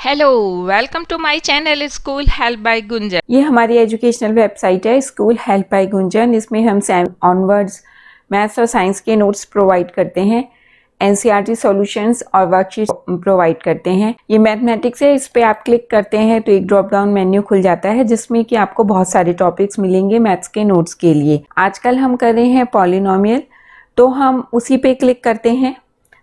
Hello, welcome to my channel school help by Gunjan. ये हमारी educational website है school help by Gunjan. इसमें हम ऑनवर्ड्स मैथ्स और साइंस के नोट्स प्रोवाइड करते हैं, एनसीईआरटी सॉल्यूशंस और वर्कशीट प्रोवाइड करते हैं। ये मैथमेटिक्स है, इस पे आप क्लिक करते हैं तो एक ड्रॉप डाउन मेन्यू खुल जाता है जिसमें कि आपको बहुत सारे टॉपिक्स मिलेंगे मैथ्स के नोट्स के लिए। आजकल हम कर रहे हैं पॉलिनोमियल, तो हम उसी पे क्लिक करते हैं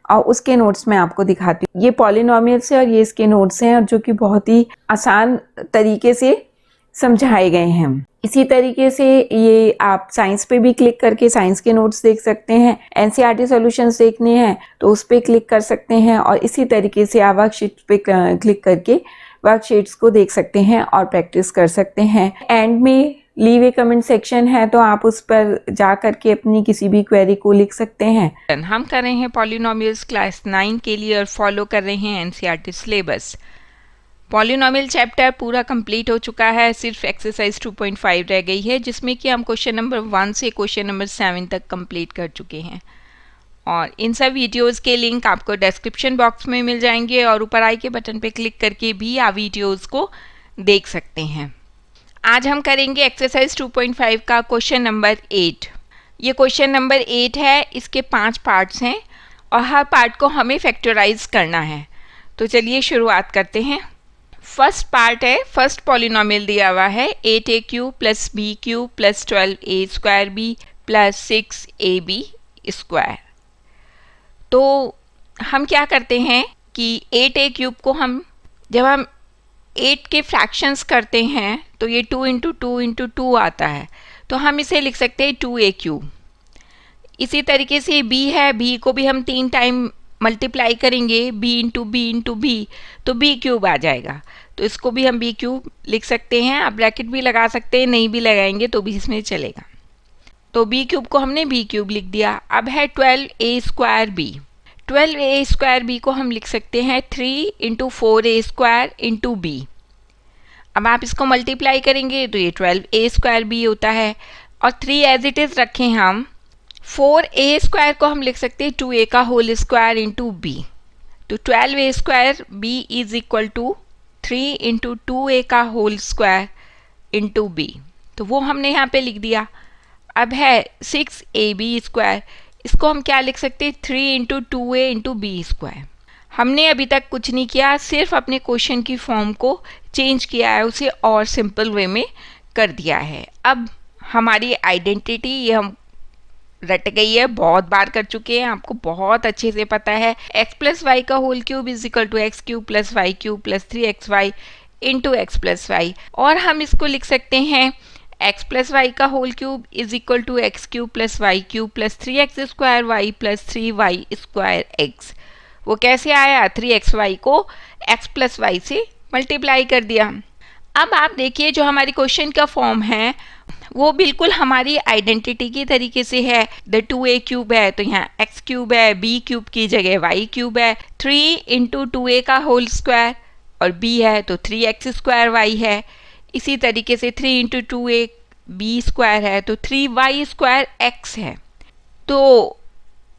और उसके नोट्स मैं आपको दिखाती हूँ। ये पॉलिनोमियल्स है और ये इसके नोट्स हैं, और जो कि बहुत ही आसान तरीके से समझाए गए हैं। इसी तरीके से ये आप साइंस पे भी क्लिक करके साइंस के नोट्स देख सकते हैं। एनसीईआरटी सॉल्यूशंस देखने हैं तो उस पर क्लिक कर सकते हैं, और इसी तरीके से आप वर्कशीट पे क्लिक करके वर्कशीट्स को देख सकते हैं और प्रैक्टिस कर सकते हैं। एंड में लीव ए कमेंट सेक्शन है, तो आप उस पर जा करके अपनी किसी भी क्वेरी को लिख सकते हैं। हम कर रहे हैं पॉलिनोमियल्स क्लास 9 के लिए और फॉलो कर रहे हैं एनसीईआरटी सिलेबस। पॉलिनोमियल चैप्टर पूरा कंप्लीट हो चुका है, सिर्फ एक्सरसाइज 2.5 रह गई है, जिसमें कि हम क्वेश्चन नंबर 1 से क्वेश्चन नंबर 7 तक कंप्लीट कर चुके हैं। और इन सब वीडियोस के लिंक आपको डिस्क्रिप्शन बॉक्स में मिल जाएंगे, और ऊपर आई के बटन पे क्लिक करके भी आप वीडियोस को देख सकते हैं। आज हम करेंगे एक्सरसाइज 2.5 का क्वेश्चन नंबर 8। ये क्वेश्चन नंबर 8 है, इसके 5 पार्ट्स हैं और हर पार्ट को हमें फैक्टराइज करना है। तो चलिए शुरुआत करते हैं। फर्स्ट पार्ट है, फर्स्ट पॉलिनोमियल दिया हुआ है 8a³ + b³ + 12a² + 6ab²। तो हम क्या करते हैं कि 8a³ को हम जब हम 8 के फ्रैक्शंस करते हैं तो ये 2 × 2 × 2 आता है, तो हम इसे लिख सकते हैं 2a³। इसी तरीके से b है, b को भी हम 3 टाइम मल्टीप्लाई करेंगे, b × b × b, तो b³ आ जाएगा। तो इसको भी हम b³ लिख सकते हैं। आप ब्रैकेट भी लगा सकते हैं, नहीं भी लगाएंगे तो भी इसमें चलेगा। तो b³ को हमने b³ लिख दिया। अब है 12a²b। 12a²b को हम लिख सकते हैं 3 × 4a² × b। अब आप इसको मल्टीप्लाई करेंगे तो ये 12a²b होता है, और 3 एज इट इज़ रखें हम। 4a² को हम लिख सकते हैं 2a² × b। तो 12a²b = 3 × 2a² × b। तो वो हमने यहाँ पे लिख दिया। अब है 6ab², इसको हम क्या लिख सकते हैं 3 × 2a × b²। हमने अभी तक कुछ नहीं किया, सिर्फ अपने क्वेश्चन की फॉर्म को चेंज किया है, उसे और सिंपल वे में कर दिया है। अब हमारी आइडेंटिटी ये हम रट गई है, बहुत बार कर चुके हैं, आपको बहुत अच्छे से पता है। x + y² = x³ + y³ + 3xy × x + y। और हम इसको लिख सकते हैं x + y² = x³ + y³ + 3x² y + 3y²x। वो कैसे आया? 3xy को x + y से मल्टीप्लाई कर दिया। अब आप देखिए जो हमारी क्वेश्चन का फॉर्म है वो बिल्कुल हमारी आइडेंटिटी की तरीके से है। द 2a³ है तो यहाँ x³ है, b³ की जगह y³ है, 3 × 2a² और b है तो 3x² है। इसी तरीके से 3 × 2a b² है तो 3y² है। तो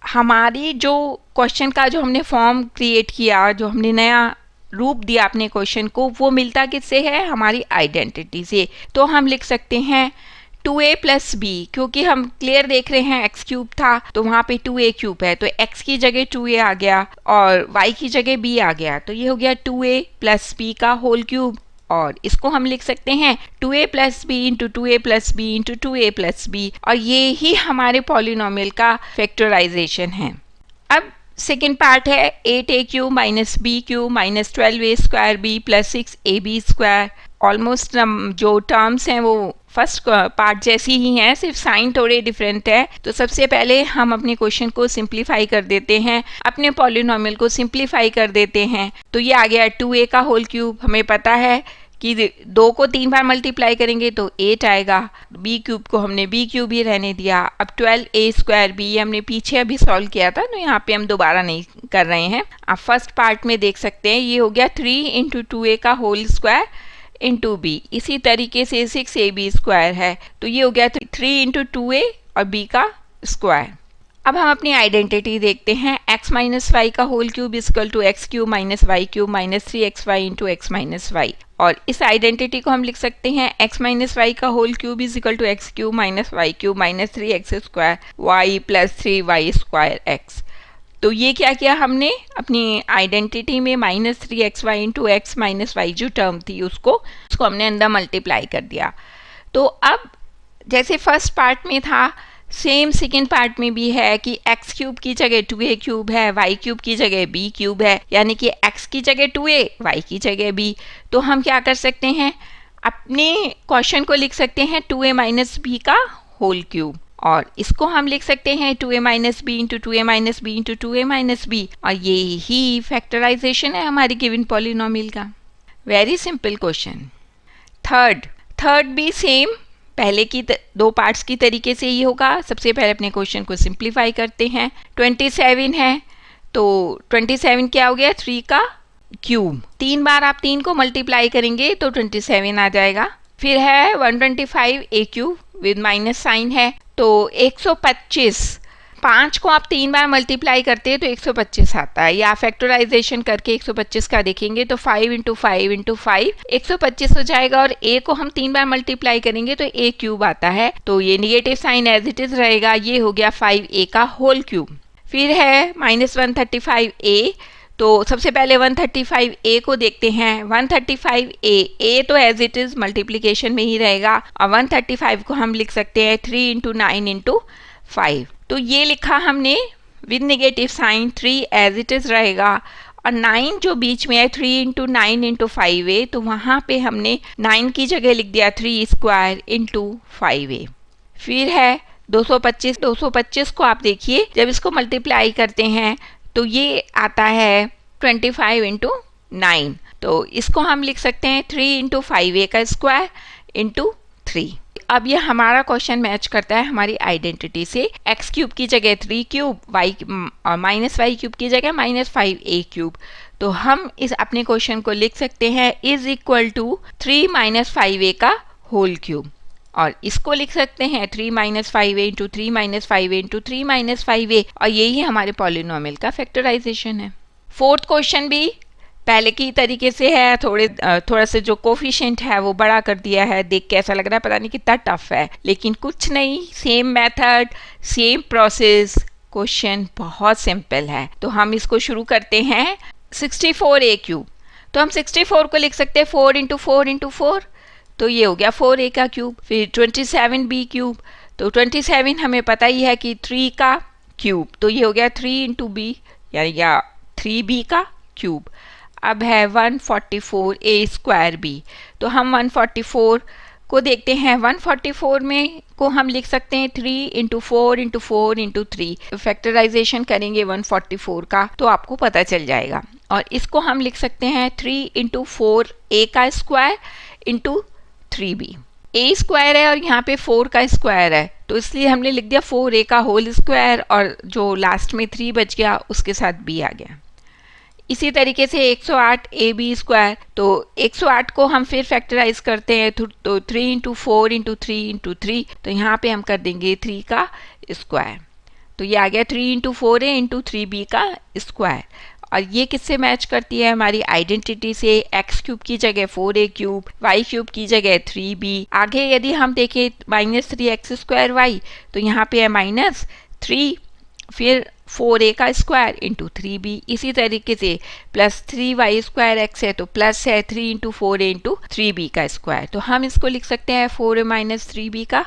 हमारी जो क्वेश्चन का जो हमने फॉर्म क्रिएट किया, जो हमने नया रूप दिया अपने क्वेश्चन को, वो मिलता किससे है? हमारी आइडेंटिटी से। तो हम लिख सकते हैं 2a + b, क्योंकि हम क्लियर देख रहे हैं x³ था तो वहाँ पे 2a³ है, तो x की जगह 2a आ गया और y की जगह b आ गया, तो ये हो गया 2a + b², और इसको हम लिख सकते हैं 2a + b × 2a + b × 2a + b, और ये ही हमारे पॉलिनोमियल का फैक्टराइजेशन है। अब सेकेंड पार्ट है 8a³ - b³ - 12a²b + 6ab²। Almost जो टर्म्स हैं वो फर्स्ट पार्ट जैसी ही हैं, सिर्फ साइन थोड़े डिफरेंट है। तो सबसे पहले हम अपने क्वेश्चन को सिंप्लीफाई कर देते हैं, अपने पॉलिनोमियल को सिंप्लीफाई कर देते हैं। तो ये आ गया 2a3। हमें पता है कि 2 को 3 बार मल्टीप्लाई करेंगे तो 8 आएगा। b³ को हमने b³ ही रहने दिया। अब 12a²b हमने पीछे अभी सॉल्व किया था, तो यहाँ पे हम दोबारा नहीं कर रहे हैं। आप फर्स्ट पार्ट में देख सकते हैं, ये हो गया 3 × 2a² × b। इसी तरीके से 6ab² है तो ये हो गया 3 × 2a और b²। अब हम अपनी आइडेंटिटी देखते हैं। x माइनस वाई का whole cube equal to X cube minus Y cube minus 3xy into X minus Y, और इस आइडेंटिटी को हम लिख सकते हैं x माइनस वाई का whole cube is equal to X cube minus Y cube minus 3x square Y plus 3y square x। तो ये क्या किया हमने, अपनी आइडेंटिटी में minus 3xy into X minus Y जो टर्म थी उसको हमने अंदर मल्टीप्लाई कर दिया। तो अब जैसे फर्स्ट पार्ट में था, सेम सेकेंड पार्ट में भी है कि एक्स क्यूब की जगह 2a क्यूब है, वाई क्यूब की जगह b क्यूब है, यानी कि x की जगह 2a, y की जगह b। तो हम क्या कर सकते हैं, अपने क्वेश्चन को लिख सकते हैं 2a माइनस बी का होल क्यूब, और इसको हम लिख सकते हैं 2a minus B into 2a minus B into 2a minus B, और ये ही फैक्टराइजेशन है हमारी गिवन पॉलिनोमियल का। Very simple question. थर्ड भी सेम पहले की दो पार्ट्स की तरीके से ही होगा। सबसे पहले अपने क्वेश्चन को सिंप्लीफाई करते हैं। 27 है, तो 27 क्या हो गया, 3 का क्यूब। 3 बार आप 3 को मल्टीप्लाई करेंगे तो 27 आ जाएगा। फिर है 125 a cube with minus sign है, तो 125, 5 को आप 3 बार मल्टीप्लाई करते हैं तो 125 आता है, या फैक्टराइजेशन करके 125 का देखेंगे तो 5 इंटू 5 इंटू 5 125 हो जाएगा, और a को हम 3 बार मल्टीप्लाई करेंगे तो a क्यूब आता है, तो ये negative sign as it is रहेगा। ये हो गया 5a का होल क्यूब। फिर है माइनस 135a, तो सबसे पहले 135a को देखते हैं। 135a तो एज इट इज मल्टीप्लीकेशन में ही रहेगा, और 135 को हम लिख सकते हैं 3 इंटू 9 इंटू 5। तो ये लिखा हमने with negative sign, 3 as it is रहेगा, और 9 जो बीच में है 3 इंटू 9 इंटू 5a, तो वहाँ पे हमने 9 की जगह लिख दिया 3 स्क्वायर इंटू 5a। फिर है 225 को आप देखिए जब इसको मल्टीप्लाई करते हैं तो ये आता है 25 इंटू 9, तो इसको हम लिख सकते हैं 3 इंटू 5a का स्क्वायर इंटू 3। अब ये हमारा क्वेश्चन मैच करता है हमारी आइडेंटिटी से। एक्स क्यूब की जगह 3 cube, y minus Y cube की जगह माइनस 5a क्यूब, तो हम इस अपने क्वेश्चन को लिख सकते हैं is equal to 3 minus 5a का होल क्यूब, और इसको लिख सकते हैं 3 minus 5a into 3 minus 5a into 3 minus 5a, और यही हमारे पॉलिनोमियल का फैक्टराइजेशन है। फोर्थ क्वेश्चन भी पहले की तरीके से है, थोड़ा सा जो कोफिशिएंट है वो बड़ा कर दिया है। देख के ऐसा लग रहा है पता नहीं कितना टफ है, लेकिन कुछ नहीं, same method same process, question बहुत सिंपल है। तो हम इसको शुरू करते हैं। 64a क्यूब, तो हम 64 को लिख सकते हैं 4 इंटू 4 इंटू 4, तो ये हो गया 4a का क्यूब। फिर 27b क्यूब, तो 27 हमें पता ही है कि 3 का क्यूब, तो ये हो गया 3 इंटू b या 3b का क्यूब। अब है 144a स्क्वायर b, तो हम 144 को देखते हैं। 144 में को हम लिख सकते हैं 3 इंटू 4 इंटू 4 इंटू 3। फैक्टराइजेशन करेंगे 144 का तो आपको पता चल जाएगा, और इसको हम लिख सकते हैं 3 इंटू 4a का square into 3b। a square है और यहाँ पे 4 का स्क्वायर है, तो इसलिए हमने लिख दिया 4a का होल स्क्वायर, और जो लास्ट में 3 बच गया उसके साथ b आ गया। इसी तरीके से 108 ab स्क्वायर, तो 108 को हम फिर फैक्टराइज करते हैं तो 3 इंटू 4 इंटू 3 इंटू 3, तो यहाँ पे हम कर देंगे 3 का स्क्वायर, तो ये आ गया 3 इंटू 4a इंटू 3b का स्क्वायर। और ये किससे मैच करती है, हमारी आइडेंटिटी से। एक्स क्यूब की जगह 4a क्यूब, वाई क्यूब की जगह 3b। आगे यदि हम देखें माइनस 3x स्क्वायर वाई, तो यहाँ पे है माइनस 3, फिर 4a का स्क्वायर इंटू 3b। इसी तरीके से प्लस 3y स्क्वायर एक्स है, तो प्लस है 3 इंटू 4a इंटू 3b का स्क्वायर, तो हम इसको लिख सकते हैं 4a माइनस 3b का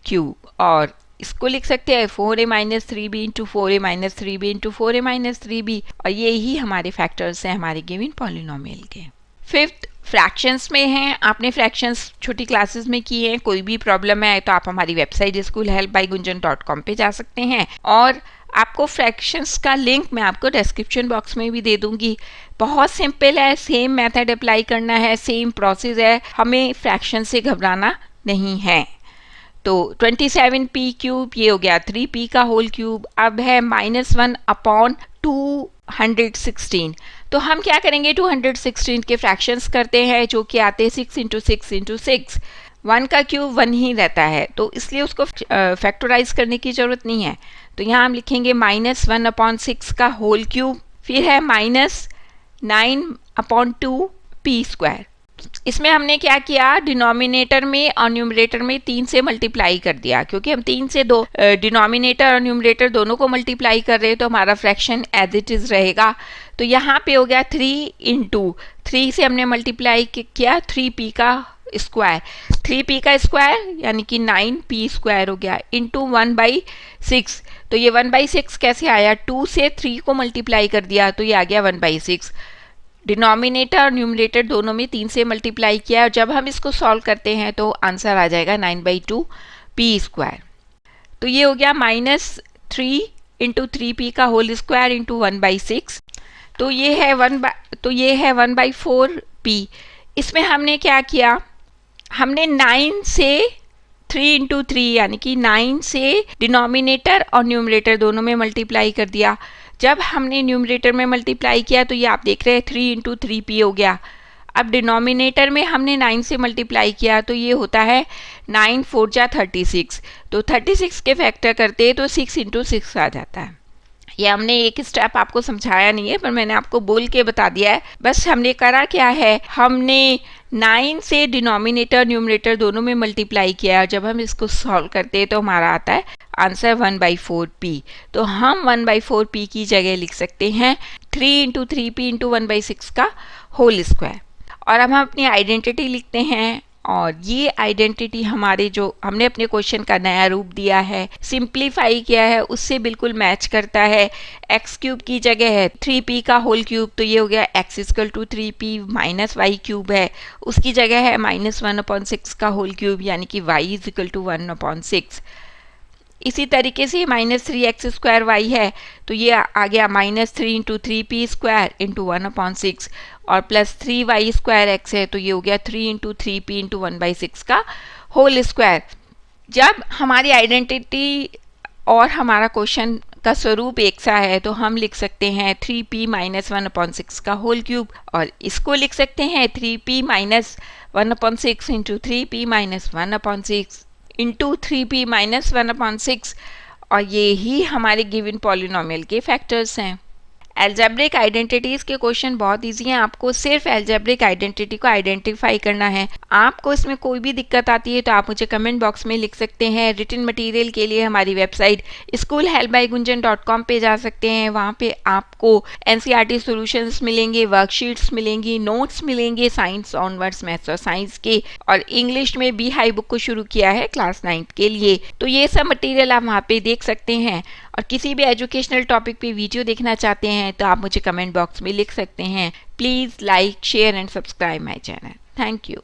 क्यूब, और इसको लिख सकते हैं 4a minus 3b into 4a minus 3b into 4a minus 3b, और ये ही हमारे फैक्टर्स हैं हमारे गिवन पॉलिनोमियल के। फिफ्थ फ्रैक्शंस में हैं। आपने फ्रैक्शंस छोटी क्लासेस में किए हैं, कोई भी प्रॉब्लम है तो आप हमारी वेबसाइट schoolhelpbygunjan.com पे जा सकते हैं, और आपको फ्रैक्शंस का लिंक मैं आपको डिस्क्रिप्शन बॉक्स में भी दे दूंगी। बहुत सिंपल है, सेम मेथड अप्लाई करना है, सेम प्रोसेस है, हमें फ्रैक्शन से घबराना नहीं है। तो 27p क्यूब, ये हो गया 3p का होल क्यूब। अब है -1 अपॉन 216, तो हम क्या करेंगे 216 के फ्रैक्शंस करते हैं जो कि आते हैं 6 इंटू 6 इंटू 6। 1 का क्यूब 1 ही रहता है, तो इसलिए उसको फैक्टराइज करने की ज़रूरत नहीं है। तो यहाँ हम लिखेंगे -1/6 का होल क्यूब, फिर है -9/2 पी स्क्वायर। इसमें हमने क्या किया, डिनोमिनेटर में और न्यूमरेटर में 3 से मल्टीप्लाई कर दिया, क्योंकि हम 3 से दो डिनोमिनेटर और न्यूमरेटर दोनों को मल्टीप्लाई कर रहे हैं, तो हमारा फ्रैक्शन एज इट इज़ रहेगा। तो यहाँ पे हो गया 3 × 3 से हमने मल्टीप्लाई किया 3p का स्क्वायर, 3p का स्क्वायर यानी कि 9p स्क्वायर हो गया, इंटू 1/6। तो ये 1/6 कैसे आया, 2 से 3 को मल्टीप्लाई कर दिया तो ये आ गया 1/6। डिनोमिनेटर और न्यूमरेटर दोनों में 3 से मल्टीप्लाई किया, और जब हम इसको सॉल्व करते हैं तो आंसर आ जाएगा 9/2 पी स्क्वायर। तो ये हो गया -3 × 3p का होल स्क्वायर इंटू 1/6। तो ये है 1/4 p। इसमें हमने क्या किया, हमने 9 से 3 × 3 यानी कि 9 से डिनोमिनेटर और न्यूमरेटर दोनों में मल्टीप्लाई कर दिया। जब हमने न्यूमरेटर में मल्टीप्लाई किया तो ये आप देख रहे हैं 3 × 3p हो गया। अब डिनोमिनेटर में हमने 9 से मल्टीप्लाई किया तो ये होता है 9 4 जा 36। तो 36 के फैक्टर करते तो 6 × 6 आ जाता है। ये हमने एक स्टेप आपको समझाया नहीं है, पर मैंने आपको बोल के बता दिया है। बस हमने करा क्या है, हमने 9 से डिनोमिनेटर न्यूमरेटर दोनों में मल्टीप्लाई किया, और जब हम इसको सॉल्व करते हैं तो हमारा आता है आंसर 1/4 p। तो हम 1/4 p की जगह लिख सकते हैं 3 × 3p × 1/6 का होल स्क्वायर। और अब हम अपनी आइडेंटिटी लिखते हैं, और ये आइडेंटिटी हमारे जो हमने अपने क्वेश्चन का नया रूप दिया है, सिंप्लीफाई किया है, उससे बिल्कुल मैच करता है। एक्स क्यूब की जगह है 3p का होल क्यूब, तो ये हो गया x = 3p - y क्यूब है, उसकी जगह है -1/6 का होल क्यूब यानी कि y = 1/6। इसी तरीके से -3x² है, तो ये आ गया -3 × 3p² × 1/6, और +3y² है, तो ये हो गया 3 × 3p × 1/6 का होल स्क्वायर। जब हमारी आइडेंटिटी और हमारा क्वेश्चन का स्वरूप एक सा है तो हम लिख सकते हैं 3p - 1/6 का होल क्यूब, और इसको लिख सकते हैं 3p - 1/6 × 3p - 1/6 इंटू 3p - 1/6, और ये ही हमारे गिवन पॉलिनोमियल के फैक्टर्स हैं। एल्जेब्रिक आइडेंटिटीज के क्वेश्चन बहुत इजी हैं, आपको सिर्फ एल्जेब्रिक आइडेंटिटी को आइडेंटिफाई करना है। आपको इसमें कोई भी दिक्कत आती है तो आप मुझे कमेंट बॉक्स में लिख सकते हैं। रिटन मटेरियल के लिए हमारी वेबसाइट schoolhelpbygunjan.com पे जा सकते हैं, वहाँ पे आपको NCERT सॉल्यूशंस मिलेंगे, वर्कशीट्स मिलेंगी, नोट्स मिलेंगे साइंस ऑनवर्ड्स, मैथ्स और साइंस के, और इंग्लिश में बी हाई बुक को शुरू किया है क्लास 9th के लिए। तो ये सब मटेरियल आप वहाँ पे देख सकते हैं, और किसी भी एजुकेशनल टॉपिक पे वीडियो देखना चाहते हैं तो आप मुझे कमेंट बॉक्स में लिख सकते हैं। Please like, share and subscribe my channel. Thank you.